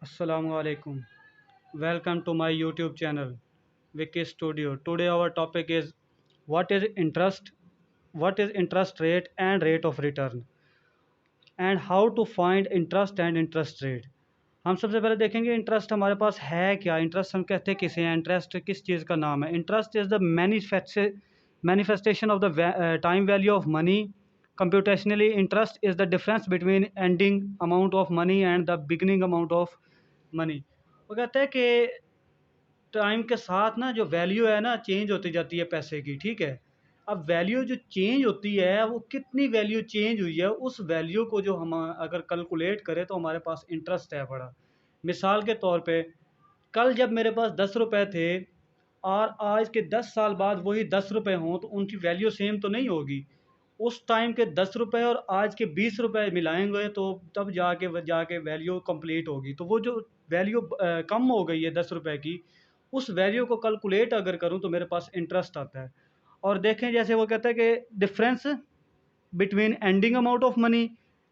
Assalamualaikum. Welcome to my YouTube channel, Wiki Studio. Today our topic is what is interest, what is interest rate and rate of return, and how to find interest and interest rate. हम सबसे पहले देखेंगे interest हमारे पास है क्या। Interest हम कहते हैं किसे हैं, इंटरेस्ट किस चीज़ का नाम है। Interest is the manifestation of the time value of money. Computationally interest is the difference between ending amount of money and the beginning amount of money. वो कहते हैं कि टाइम के साथ ना जो वैल्यू है ना चेंज होती जाती है पैसे की, ठीक है। अब वैल्यू जो चेंज होती है वो कितनी वैल्यू चेंज हुई है, उस वैल्यू को जो हम अगर कैलकुलेट करें तो हमारे पास इंटरेस्ट है बड़ा। मिसाल के तौर पे कल जब मेरे पास 10 रुपये थे और आज के 10 साल बाद वही 10 रुपये हों तो उनकी वैल्यू सेम तो नहीं होगी। उस टाइम के 10 रुपये और आज के 20 रुपये मिलाएंगे तो तब जाके जाके वैल्यू कंप्लीट होगी। तो वो जो वैल्यू कम हो गई है 10 रुपये की, उस वैल्यू को कैलकुलेट अगर करूँ तो मेरे पास इंटरेस्ट आता है। और देखें जैसे वो कहता है कि difference between ending amount of money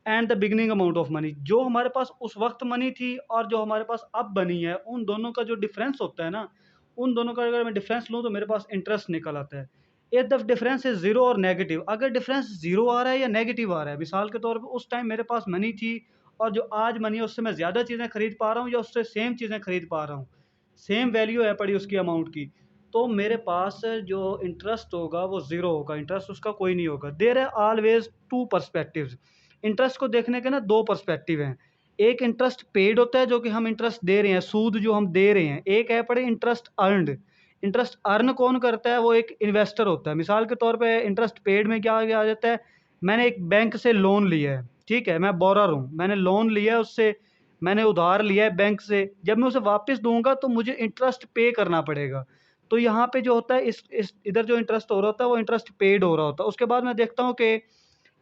and the beginning amount of money, जो हमारे पास उस वक्त मनी थी और जो हमारे पास अब बनी है, उन दोनों का जो डिफरेंस होता है ना, उन दोनों का अगर मैं डिफरेंस लूँ तो मेरे पास इंटरेस्ट निकल आता है। If the difference is zero और नेगेटिव, अगर डिफरेंस जीरो आ रहा है या नेगेटिव आ रहा है, मिसाल के तौर पर उस टाइम मेरे पास मनी थी और जो आज मनी है उससे मैं ज़्यादा चीज़ें खरीद पा रहा हूँ या उससे सेम चीज़ें खरीद पा रहा हूँ, सेम वैल्यू है पड़ी उसकी अमाउंट की, तो मेरे पास जो इंटरेस्ट होगा वो ज़ीरो होगा, इंटरेस्ट उसका कोई नहीं होगा। There are always two perspectives. Interest को देखने के ना दो पर्सपेक्टिव हैं। एक इंटरेस्ट पेड होता है जो कि हम इंटरेस्ट दे रहे हैं, सूद जो हम दे रहे हैं। एक है पड़े इंटरेस्ट अर्नड। इंटरेस्ट अर्न कौन करता है? वो एक इन्वेस्टर होता है। मिसाल के तौर पे इंटरेस्ट पेड में क्या आ जाता है, मैंने एक बैंक से लोन लिया है, ठीक है, मैं बोरर हूँ, मैंने लोन लिया है उससे, मैंने उधार लिया है बैंक से, जब मैं उसे वापस दूंगा तो मुझे इंटरेस्ट पे करना पड़ेगा। तो यहाँ पे जो होता है इस इधर जो इंटरेस्ट हो रहा होता है वो इंटरेस्ट पेड हो रहा होता है। उसके बाद मैं देखता हूँ कि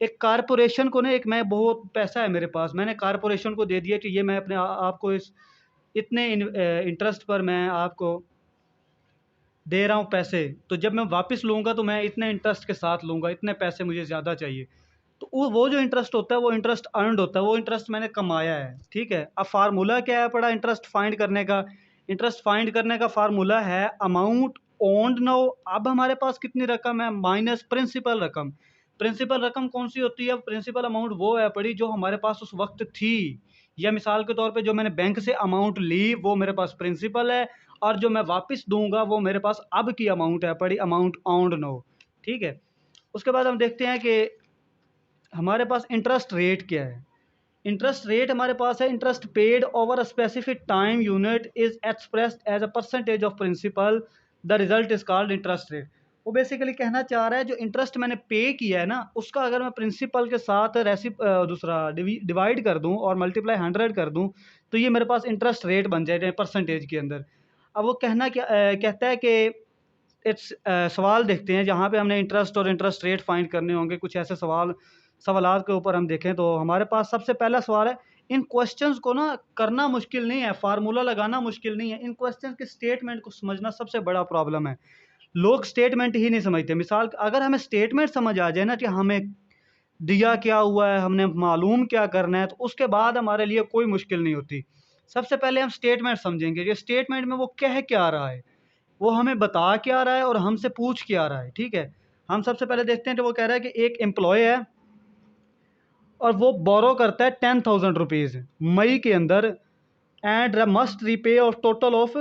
एक कारपोरेशन को ना, एक मैं बहुत पैसा है मेरे पास, मैंने कारपोरेशन को दे दिया कि ये मैं अपने आपको इस इतने इंटरेस्ट पर मैं आपको दे रहा हूँ पैसे, तो जब मैं वापस लूँगा तो मैं इतने इंटरेस्ट के साथ लूँगा, इतने पैसे मुझे ज़्यादा चाहिए। तो वो जो इंटरेस्ट होता है वो इंटरेस्ट अर्नड होता है, वो इंटरेस्ट मैंने कमाया है, ठीक है। अब फार्मूला क्या है पड़ा इंटरेस्ट फाइंड करने का? इंटरेस्ट फाइंड करने का फार्मूला है अमाउंट ओन्ड नाउ। अब हमारे पास कितनी रकम है माइनस प्रिंसिपल रकम। प्रिंसिपल रकम कौन सी होती है? प्रिंसिपल अमाउंट वो है पड़ी जो हमारे पास उस वक्त थी, या मिसाल के तौर पे जो मैंने बैंक से अमाउंट ली वो मेरे पास प्रिंसिपल है, और जो मैं वापस दूंगा वो मेरे पास अब की अमाउंट है पड़ी, अमाउंट ओन्ड नो, ठीक है। उसके बाद हम देखते हैं कि हमारे पास इंटरेस्ट रेट क्या है। इंटरेस्ट रेट हमारे पास है interest paid over a specific time unit is expressed as a percentage of principal, the result is called interest rate. वो बेसिकली कहना चाह रहा है जो इंटरेस्ट मैंने पे किया है ना, उसका अगर मैं प्रिंसिपल के साथ दूसरा डिवाइड कर दूं और मल्टीप्लाई 100 कर दूं तो ये मेरे पास इंटरेस्ट रेट बन जाए परसेंटेज के अंदर। अब वो कहता है कि इट्स सवाल देखते हैं जहाँ पे हमने इंटरेस्ट और इंटरेस्ट रेट फाइंड करने होंगे। कुछ ऐसे सवालात के ऊपर हम देखें तो हमारे पास सबसे पहला सवाल है, इन क्वेश्चंस को ना करना मुश्किल नहीं है, फार्मूला लगाना मुश्किल नहीं है, इन क्वेश्चंस के स्टेटमेंट को समझना सबसे बड़ा प्रॉब्लम है। लोग स्टेटमेंट ही नहीं समझते। मिसाल अगर हमें स्टेटमेंट समझ आ जाए ना कि हमें दिया क्या हुआ है, हमने मालूम क्या करना है, तो उसके बाद हमारे लिए कोई मुश्किल नहीं होती। सबसे पहले हम स्टेटमेंट समझेंगे कि स्टेटमेंट में वो कह क्या रहा है, वो हमें बता क्या रहा है और हमसे पूछ क्या रहा है, ठीक है। हम सबसे पहले देखते हैं तो वो कह रहा है कि एक एम्प्लॉय है और वो बोरो करता है 10,000 रुपीज़ मई के अंदर, and must repay of total of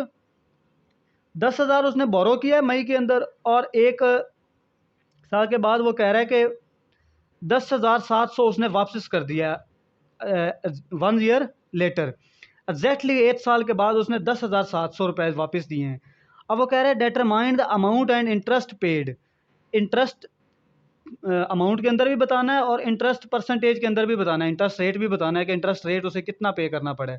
10,000 उसने बोरो किया है मई के अंदर, और एक साल के बाद वो कह रहा है कि 10,700 उसने वापस कर दिया 1 ईयर लेटर। एग्जैक्टली 1 साल के बाद उसने 10,700 रुपये वापस दिए हैं। अब वो कह रहे हैं determine the amount and interest paid. Interest amount के अंदर भी बताना है और इंटरेस्ट परसेंटेज के अंदर भी बताना है, इंटरेस्ट रेट भी बताना है कि इंटरेस्ट रेट उसे कितना पे करना पड़े।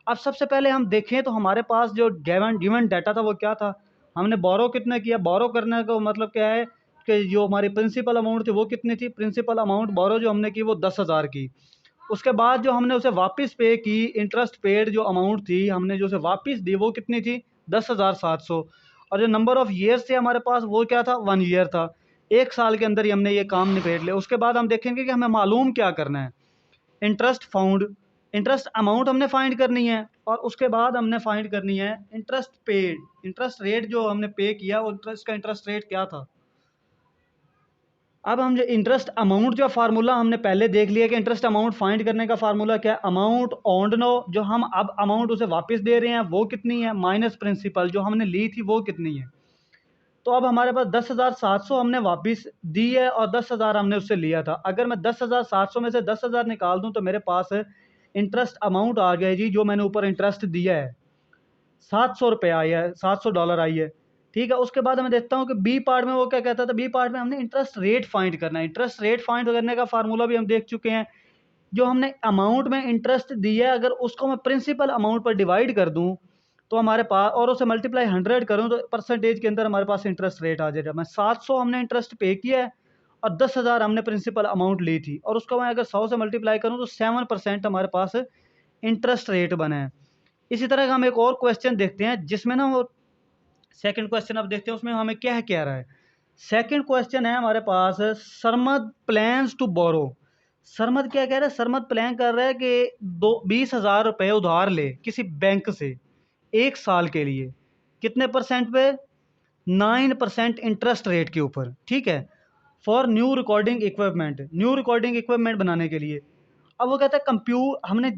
अब सबसे पहले हम देखें तो हमारे पास जो गिवन गिवन डाटा था वो क्या था, हमने बोरो कितना किया। बोरो करने का मतलब क्या है कि जो हमारी प्रिंसिपल अमाउंट थी वो कितनी थी, प्रिंसिपल अमाउंट बोरो जो हमने की वो 10,000 की। उसके बाद जो हमने उसे वापस पे की, इंटरेस्ट पेड जो अमाउंट थी हमने जो उसे वापस दी वो कितनी थी, 10,700। और जो नंबर ऑफ़ ईयर्स थे हमारे पास वो क्या था, 1 ईयर था। 1 साल के अंदर ही हमने ये काम निपेट लिया। उसके बाद हम देखेंगे कि हमें मालूम क्या करना है। इंटरेस्ट फाउंड, इंटरेस्ट अमाउंट हमने फाइंड करनी है और उसके बाद हमने फाइंड करनी है इंटरेस्ट पेड, इंटरेस्ट रेट जो हमने पे किया वो इंटरेस्ट का इंटरेस्ट रेट क्या था। अब हम जो इंटरेस्ट अमाउंट जो फार्मूला हमने पहले देख लिया कि इंटरेस्ट अमाउंट फाइंड करने का फार्मूला क्या है, अमाउंट ऑन नो जो हम अब अमाउंट उसे वापस दे रहे हैं वो कितनी है, माइनस प्रिंसिपल जो हमने ली थी वो कितनी है। तो अब हमारे पास 10,700 हमने वापस दी है और 10,000 हमने उससे लिया था। अगर मैं 10,700 में से 10,000 निकाल दूं तो मेरे पास इंटरेस्ट अमाउंट आ गया जी, जो मैंने ऊपर इंटरेस्ट दिया है 700 रुपये आई है, $700 आई है। ठीक है, उसके बाद मैं देखता हूँ कि बी पार्ट में वो क्या कहता था, बी पार्ट में हमने इंटरेस्ट रेट फाइंड करना है। इंटरेस्ट रेट फाइंड करने का फार्मूला भी हम देख चुके हैं। जो हमने अमाउंट में इंटरेस्ट दिया है अगर उसको मैं प्रिंसिपल अमाउंट पर डिवाइड कर दूं तो हमारे पास, और उसे मल्टीप्लाई 100 करूं तो परसेंटेज के अंदर हमारे पास इंटरेस्ट रेट आ जाएगा। मैं 700 हमने इंटरेस्ट पे किया है और 10,000 हमने प्रिंसिपल अमाउंट ली थी और उसको मैं अगर 100 से मल्टीप्लाई करूं तो 7% हमारे पास इंटरेस्ट रेट बना है। इसी तरह का हम एक और क्वेश्चन देखते हैं जिसमें ना वो सेकंड क्वेश्चन अब देखते हैं उसमें हमें क्या है कह रहा है। सेकंड क्वेश्चन है हमारे पास, Sarmad plans to borrow. Sarmad क्या कह रहा है, सरमद प्लान कर रहा है कि 20,000 रुपये उधार ले किसी बैंक से 1 साल के लिए। कितने परसेंट पे, 9% इंटरेस्ट रेट के ऊपर। ठीक है, for new recording equipment, new recording equipment बनाने के लिए। अब वो कहता है हमने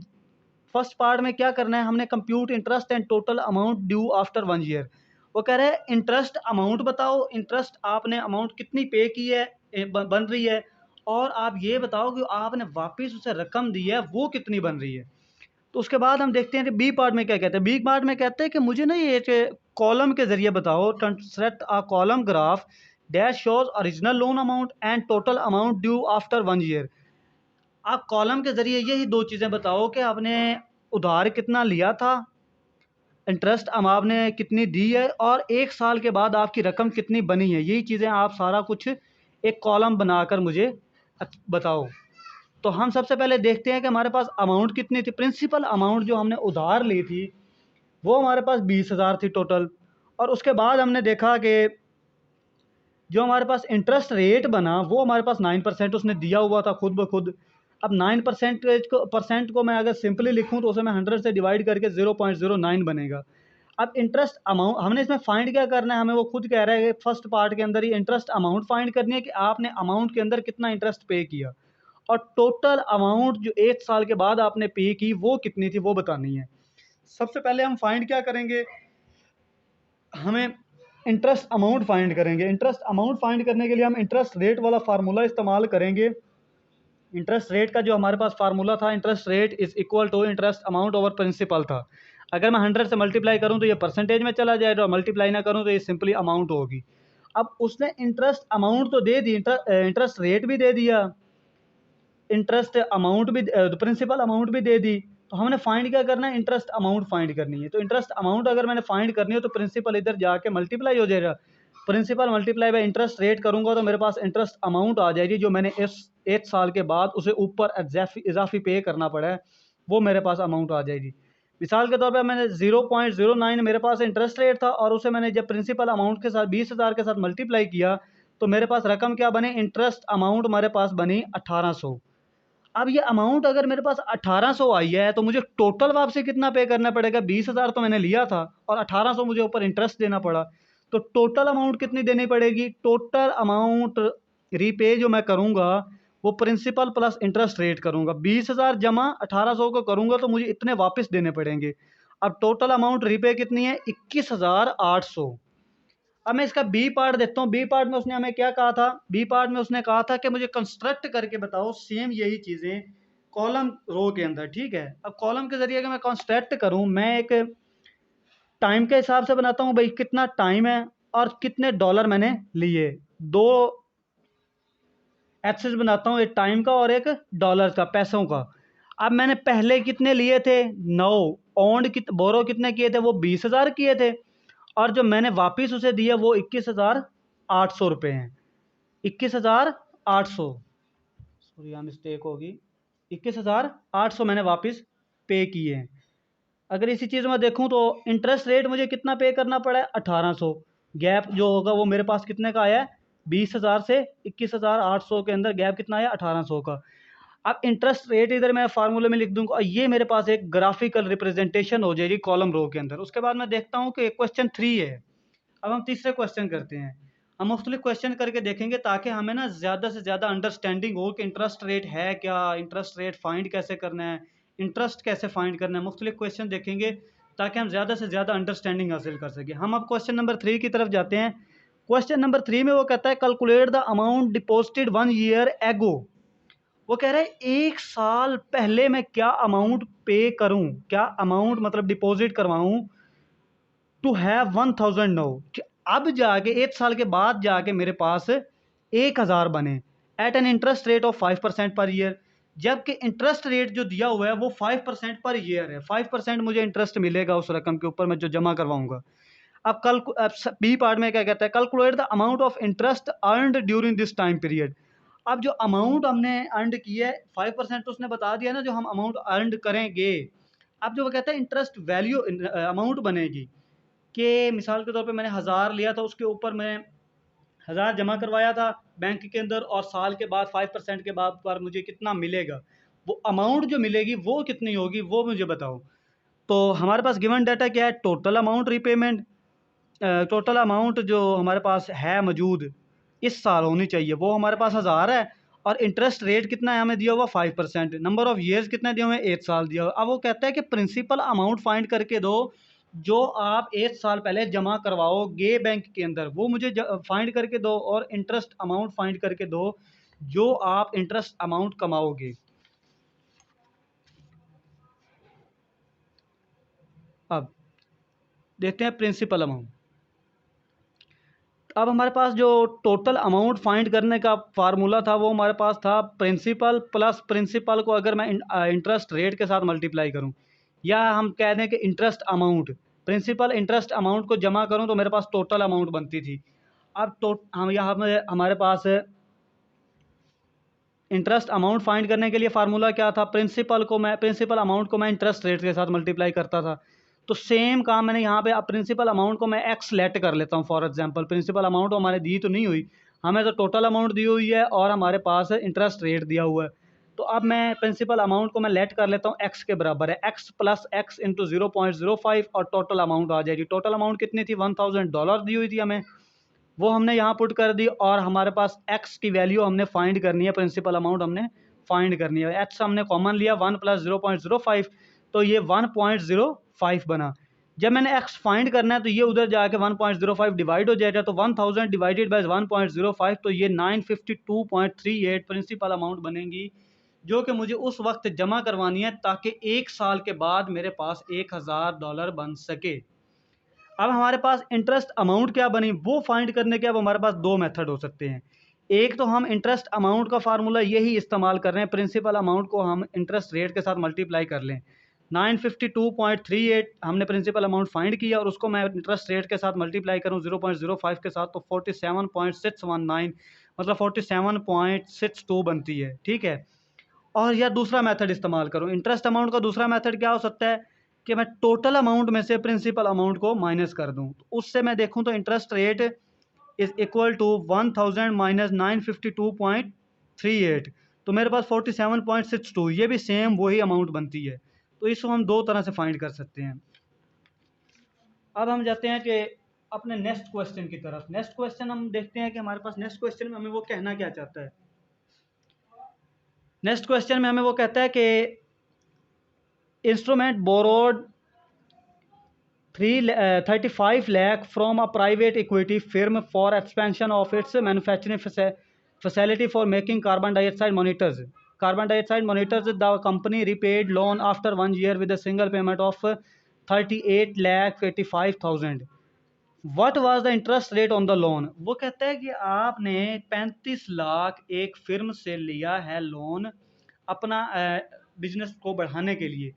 फर्स्ट पार्ट में क्या करना है, हमने compute interest and total amount due after 1 year. वो कह रहे हैं इंटरेस्ट अमाउंट बताओ, इंटरेस्ट आपने अमाउंट कितनी पे की है, बन रही है, और आप ये बताओ कि आपने वापस उसे रकम दी है वो कितनी बन रही है। तो उसके बाद हम देखते हैं कि बी पार्ट में क्या कहते हैं। बी पार्ट में कहते हैं कि मुझे ना ये कॉलम के जरिए बताओ, construct a column graph dash shows original loan amount and total amount due after 1 year. आप कॉलम के जरिए यही दो चीज़ें बताओ कि आपने उधार कितना लिया था, इंटरेस्ट आपने कितनी दी है, और 1 साल के बाद आपकी रकम कितनी बनी है। यही चीज़ें आप सारा कुछ एक कॉलम बनाकर मुझे बताओ। तो हम सबसे पहले देखते हैं कि हमारे पास अमाउंट कितनी थी। प्रिंसिपल अमाउंट जो हमने उधार ली थी वो हमारे पास 20,000 थी टोटल। और उसके बाद हमने देखा कि जो हमारे पास इंटरेस्ट रेट बना वो हमारे पास 9% उसने दिया हुआ था खुद ब खुद। अब 9% को मैं अगर सिंपली लिखूं तो उसे मैं 100 से डिवाइड करके 0.09 बनेगा। अब इंटरेस्ट अमाउंट हमने इसमें फाइंड क्या करना है, हमें वो खुद कह रहा है कि फर्स्ट पार्ट के अंदर ही इंटरेस्ट अमाउंट फाइंड करनी है कि आपने अमाउंट के अंदर कितना इंटरेस्ट पे किया, और टोटल अमाउंट जो 1 साल के बाद आपने पे की वो कितनी थी वो बतानी है। सबसे पहले हम फाइंड क्या करेंगे, हमें इंटरेस्ट अमाउंट फाइंड करेंगे। इंटरेस्ट अमाउंट फाइंड करने के लिए हम इंटरेस्ट रेट वाला फार्मूला इस्तेमाल करेंगे। इंटरेस्ट रेट का जो हमारे पास फार्मूला था, interest rate is equal to interest amount over principal था। अगर मैं 100 से मल्टीप्लाई करूं तो ये परसेंटेज में चला जाएगा, और मल्टीप्लाई ना करूं तो ये सिंपली अमाउंट होगी। अब उसने इंटरेस्ट अमाउंट तो दे दी, इंटरेस्ट रेट भी दे दिया, इंटरेस्ट अमाउंट भी, प्रिंसिपल अमाउंट भी दे दी। तो हमने फाइंड क्या करना है, इंटरेस्ट अमाउंट फाइंड करनी है। तो इंटरेस्ट अमाउंट अगर मैंने फाइंड करनी हो तो प्रिंसिपल इधर जाके मल्टीप्लाई हो जाएगा, principal multiply by interest rate करूंगा तो मेरे पास इंटरेस्ट अमाउंट आ जाएगी जो मैंने इस 1 साल के बाद उसे ऊपर इजाफी पे करना पड़ा है, वो मेरे पास अमाउंट आ जाएगी। मिसाल के तौर पर मैंने 0.09 मेरे पास इंटरेस्ट रेट था और उसे मैंने जब प्रिंसिपल अमाउंट के साथ 20,000 के साथ मल्टीप्लाई किया तो मेरे पास रकम क्या बने, इंटरेस्ट अमाउंट हमारे पास बनी 1800। अब ये अमाउंट अगर मेरे पास 1800 आई है तो मुझे टोटल वापसी कितना पे करना पड़ेगा, 20,000 तो मैंने लिया था और 1800 मुझे ऊपर इंटरेस्ट देना पड़ा। तो टोटल अमाउंट कितनी देनी पड़ेगी, टोटल अमाउंट रीपे जो मैं करूँगा वो प्रिंसिपल प्लस इंटरेस्ट रेट करूँगा, 20,000 जमा 1800 को करूँगा तो मुझे इतने वापस देने पड़ेंगे। अब टोटल अमाउंट रीपे कितनी है, 21,800। अब मैं इसका बी पार्ट देखता हूँ। बी पार्ट में उसने हमें क्या कहा था, बी पार्ट में उसने कहा था कि मुझे कंस्ट्रक्ट करके बताओ सेम यही चीज़ें कॉलम रो के अंदर। ठीक है, अब कॉलम के जरिए अगर मैं कंस्ट्रक्ट करूँ, मैं एक टाइम के हिसाब से बनाता हूँ, भाई कितना टाइम है और कितने डॉलर मैंने लिए। दो एक्सेस बनाता हूँ, एक टाइम का और एक डॉलर का, पैसों का। अब मैंने पहले कितने लिए थे, 9। ओन्ड बोरो कितने किए थे, वो 20,000 किए थे, और जो मैंने वापस उसे दिया वो 21,800 रुपये हैं। 21,800, सॉरी यहाँ मिस्टेक होगी, 21,800 मैंने वापस पे किए हैं। अगर इसी चीज़ में देखूँ तो इंटरेस्ट रेट मुझे कितना पे करना पड़ा है, 1800। गैप जो होगा वो मेरे पास कितने का आया है, 20,000 से 21,800 के अंदर गैप कितना आया, 1800 का। अब इंटरेस्ट रेट इधर मैं फार्मूले में लिख दूंगा और ये मेरे पास एक ग्राफिकल रिप्रेजेंटेशन हो जाएगी कॉलम रो के अंदर। उसके बाद मैं देखता हूँ कि क्वेश्चन 3 है। अब हम तीसरे क्वेश्चन करते हैं। हम मुख्तलिफ क्वेश्चन करके देखेंगे ताकि हमें ना ज़्यादा से ज़्यादा अंडरस्टैंडिंग हो कि इंटरेस्ट रेट है क्या, इंटरेस्ट रेट फाइंड कैसे करना है, इंटरेस्ट कैसे फाइंड करना है। मुख्तलिफ क्वेश्चन देखेंगे ताकि हम ज़्यादा से ज़्यादा अंडरस्टैंडिंग हासिल कर सकें। हम अब क्वेश्चन नंबर 3 की तरफ जाते हैं। क्वेश्चन नंबर 3 में वो कहता है calculate the amount deposited 1 year ago. वो कह रहा है 1 साल पहले मैं क्या अमाउंट पे करूं, क्या अमाउंट मतलब डिपॉजिट करवाऊं टू हैव 1000 नो, कि अब जाके 1 साल के बाद जाके मेरे पास 1000 बने at an interest rate of 5% per year. जबकि इंटरेस्ट रेट जो दिया हुआ है वो 5% पर ईयर है। 5% मुझे इंटरेस्ट मिलेगा उस रकम के ऊपर मैं जो जमा करवाऊंगा। अब कल बी पार्ट में क्या कहता है, calculate the amount of interest earned during this time period. अब जो अमाउंट हमने अर्न की है 5% तो उसने बता दिया ना जो हम अमाउंट अर्न करेंगे। अब जो वो कहता है इंटरेस्ट वैल्यू अमाउंट बनेगी कि मिसाल के तौर पे मैंने 1000 लिया था, उसके ऊपर मैं 1000 जमा करवाया था बैंक के अंदर, और साल के बाद 5% के बाद पर मुझे कितना मिलेगा, वो अमाउंट जो मिलेगी वो कितनी होगी वो मुझे बताओ। तो हमारे पास गिवन डाटा क्या है, total amount repayment, total amount जो हमारे पास है मौजूद इस साल होनी चाहिए वो हमारे पास 1000 है, और इंटरेस्ट रेट कितना है हमें दिया हुआ 5%, नंबर ऑफ ईयर्स कितने दिए हुए हैं 1 साल दिया हुआ। अब वो कहता है कि प्रिंसिपल अमाउंट फाइंड करके दो जो आप 1 साल पहले जमा करवाओगे बैंक के अंदर, वो मुझे फाइंड करके दो, और इंटरेस्ट अमाउंट फाइंड करके दो जो आप इंटरेस्ट अमाउंट कमाओगे। अब देखते हैं प्रिंसिपल अमाउंट। अब हमारे पास जो टोटल अमाउंट फाइंड करने का फार्मूला था वो हमारे पास था प्रिंसिपल प्लस प्रिंसिपल को अगर मैं इंटरेस्ट रेट के साथ मल्टीप्लाई करूं, या हम कह दें कि interest amount, principal interest amount को जमा करूं तो मेरे पास टोटल अमाउंट बनती थी। अब हम यहाँ में हमारे पास इंटरेस्ट अमाउंट फाइंड करने के लिए फार्मूला क्या था, प्रिंसिपल अमाउंट को मैं इंटरेस्ट रेट के साथ मल्टीप्लाई करता था। तो सेम काम मैंने यहाँ पे, अब प्रिंसिपल अमाउंट को मैं एक्स लेट कर लेता हूँ फॉर एग्जांपल। प्रिंसिपल अमाउंट हमारे दी तो नहीं हुई, हमें तो टोटल अमाउंट दी हुई है और हमारे पास इंटरेस्ट रेट दिया हुआ है। तो अब मैं प्रिंसिपल अमाउंट को मैं लेट कर लेता हूँ एक्स के बराबर है, एक्स प्लस एक्स इंटू 0.05 और टोटल अमाउंट आ जाएगी। टोटल अमाउंट कितनी थी, $1000 दी हुई थी हमें, वो हमने यहाँ पुट कर दी, और हमारे पास x की वैल्यू हमने फाइंड करनी है, प्रिंसिपल अमाउंट हमने फाइंड करनी है। x हमने कॉमन लिया 1 प्लस 0.05, तो ये 1.05 बना। जब मैंने x फाइंड करना है तो ये उधर जाके 1.05 डिवाइड हो जाएगा, तो 1000 डिवाइडेड बाय 1.05, तो ये 952.38 प्रिंसिपल अमाउंट बनेगी, जो कि मुझे उस वक्त जमा करवानी है ताकि 1 साल के बाद मेरे पास $1000 बन सके। अब हमारे पास इंटरेस्ट अमाउंट क्या बनी वो फाइंड करने के अब हमारे पास दो मेथड हो सकते हैं। एक तो हम इंटरेस्ट अमाउंट का फार्मूला यही इस्तेमाल कर रहे हैं, प्रिंसिपल अमाउंट को हम इंटरेस्ट रेट के साथ मल्टीप्लाई कर लें। 952.38 हमने प्रिंसिपल अमाउंट फाइंड किया और उसको मैं इंटरेस्ट रेट के साथ मल्टीप्लाई करूं 0.05 के साथ, तो 47.619 मतलब 47.62 बनती है, ठीक है। और या दूसरा मेथड इस्तेमाल करूं इंटरेस्ट अमाउंट का, दूसरा मेथड क्या हो सकता है कि मैं टोटल अमाउंट में से प्रिंसिपल अमाउंट को माइनस कर दूं, तो उससे मैं देखूं तो interest rate is equal to 1000 minus 952.38, तो मेरे पास 47.62, ये भी सेम वही अमाउंट बनती है। तो इसको हम दो तरह से फाइंड कर सकते हैं। अब हम जाते हैं कि अपने नेक्स्ट क्वेश्चन की तरफ। नेक्स्ट क्वेश्चन हम देखते हैं कि हमारे पास नेक्स्ट क्वेश्चन में हमें वो कहना क्या चाहता है। नेक्स्ट क्वेश्चन में हमें वो कहता है कि instrument borrowed 35 lakh from a private equity firm for expansion of its manufacturing facility for making carbon dioxide monitors. Carbon dioxide monitors, the company repaid loan after 1 year with a single payment of 38,85,000. What was the interest rate on the loan? वो कहता है कि आपने 35 लाख एक फिर्म से लिया है loan अपना बिजनेस को बढ़ाने के लिए।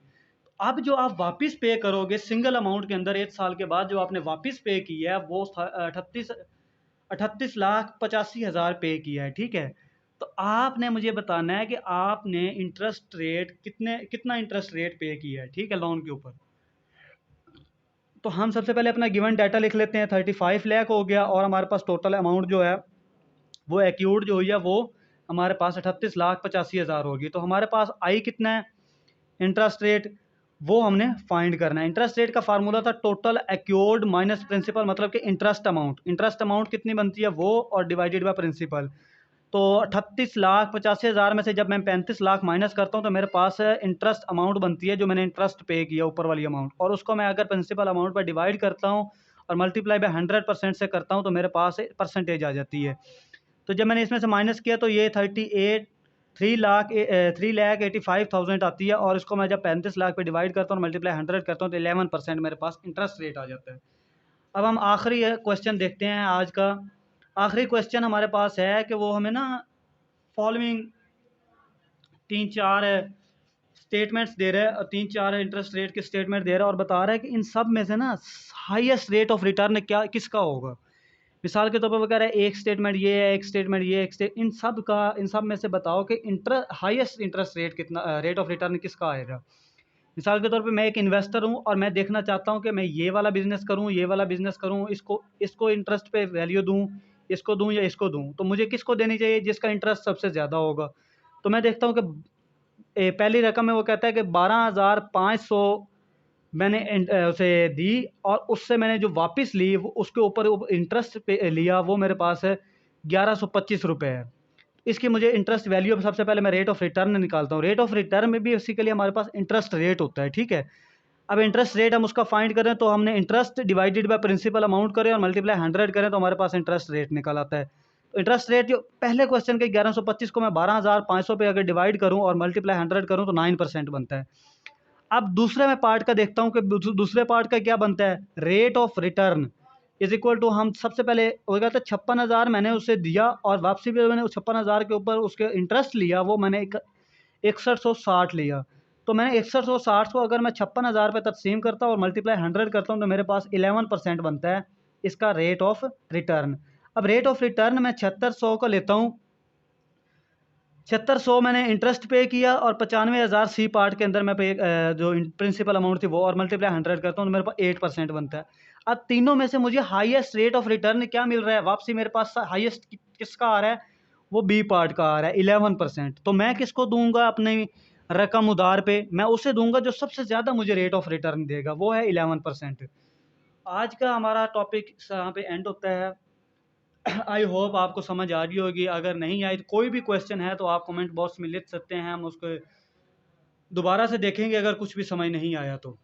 अब जो आप वापस पे करोगे सिंगल अमाउंट के अंदर 1 साल के बाद जो आपने वापस पे किया है वो 38,85,000 पे किया है, ठीक है। तो आपने मुझे बताना है कि आपने इंटरेस्ट रेट कितना इंटरेस्ट रेट पे किया है, ठीक है, लोन के ऊपर। तो हम सबसे पहले अपना गिवन डाटा लिख लेते हैं। 35 लाख हो गया और हमारे पास टोटल अमाउंट जो है वो एक्यूड जो हुई है वो हमारे पास 38,85,000 होगी। तो हमारे पास आई कितना है इंटरेस्ट रेट, वो हमने फाइंड करना है। इंटरेस्ट रेट का फार्मूला था टोटल एक्योर्ड माइनस प्रिंसिपल, मतलब कि इंटरेस्ट अमाउंट कितनी बनती है वो, और डिवाइडेड बाय प्रिंसिपल। तो 38,85,000 में से जब मैं 35 लाख माइनस करता हूँ तो मेरे पास इंटरेस्ट अमाउंट बनती है जो मैंने इंटरेस्ट पे किया ऊपर वाली अमाउंट, और उसको मैं अगर प्रिंसिपल अमाउंट पर डिवाइड करता हूँ और मल्टीप्लाई बाय 100% से करता हूँ तो मेरे पास परसेंटेज आ जाती है। तो जब मैंने इसमें से माइनस किया तो ये 3,85,000 आती है, और इसको मैं जब 35 लाख पे डिवाइड करता हूँ मल्टीप्लाई 100 करता हूँ तो 11% मेरे पास इंटरेस्ट रेट आ जाता है। अब हम आखिरी क्वेश्चन देखते हैं आज का। आखिरी क्वेश्चन हमारे पास है कि वो हमें ना फॉलोइंग 3-4 स्टेटमेंट्स दे रहा है, और 3-4 इंटरेस्ट रेट के स्टेटमेंट दे रहा है, और बता रहा है कि इन सब में से ना हाईएस्ट रेट ऑफ रिटर्न क्या किसका होगा। मिसाल के तौर पर वो कह रहा है एक स्टेटमेंट ये है, एक स्टेटमेंट ये, इन सब में से बताओ कि हाईएस्ट इंटरेस्ट रेट कितना, रेट ऑफ रिटर्न किसका आएगा। मिसाल के तौर पे मैं एक इन्वेस्टर हूँ और मैं देखना चाहता हूँ कि मैं ये वाला बिज़नेस करूँ, ये वाला बिज़नेस करूँ, इसको इसको इंटरेस्ट पे वैल्यू दूँ, इसको दूँ या इसको दूँ, तो मुझे किसको देनी चाहिए जिसका इंटरेस्ट सबसे ज़्यादा होगा। तो मैं देखता हूँ कि पहली रकम में वो कहता है कि 12,500 मैंने उसे दी, और उससे मैंने जो वापस ली वो उसके ऊपर इंटरेस्ट पे लिया, वो मेरे पास है 1125 रुपये है। इसकी मुझे इंटरेस्ट वैल्यू, सबसे पहले मैं रेट ऑफ रिटर्न निकालता हूँ। रेट ऑफ रिटर्न में भी बेसिकली हमारे पास इंटरेस्ट रेट होता है, ठीक है। अब इंटरेस्ट रेट हम उसका फाइंड करें तो हमने interest divided by principal amount करें और मल्टीप्लाई 100 करें तो हमारे पास इंटरेस्ट रेट निकल आता है। तो इंटरेस्ट रेट जो पहले क्वेश्चन के 1125 को मैं 12,500 पे अगर डिवाइड करूँ और मल्टीप्लाई 100 करूँ तो 9% बनता है। अब दूसरे मैं पार्ट का देखता हूँ कि दूसरे पार्ट का क्या बनता है। Rate of return is equal to, हम सबसे पहले हो गया था 56,000 मैंने उसे दिया, और वापसी भी मैंने 56,000 के ऊपर उसके इंटरेस्ट लिया, वो मैंने 6160 लिया। तो मैंने 6160 को अगर मैं 56,000 पे तकसीम करता हूँ और मल्टीप्लाई 100 करता हूँ तो मेरे पास 11% बनता है इसका रेट ऑफ रिटर्न। अब रेट ऑफ रिटर्न मैं 7600 का लेता हूँ, 7600 मैंने इंटरेस्ट पे किया और 95,000 सी पार्ट के अंदर मैं पे जो प्रिंसिपल अमाउंट थी वो, और मल्टीप्लाई 100 करता हूँ तो मेरे पास 8% बनता है। अब तीनों में से मुझे हाईएस्ट रेट ऑफ रिटर्न क्या मिल रहा है, वापसी मेरे पास हाईएस्ट किसका आ रहा है, वो बी पार्ट का आ रहा है 11%। तो मैं किसको दूंगा अपनी रकम उधार पे, मैं उसे दूंगा जो सबसे ज़्यादा मुझे रेट ऑफ रिटर्न देगा, वो है 11%। आज का हमारा टॉपिक यहाँ पे एंड होता है। आई होप आपको समझ आ रही होगी। अगर नहीं आई तो कोई भी क्वेश्चन है तो आप कमेंट बॉक्स में लिख सकते हैं, हम उसको दोबारा से देखेंगे अगर कुछ भी समझ नहीं आया तो।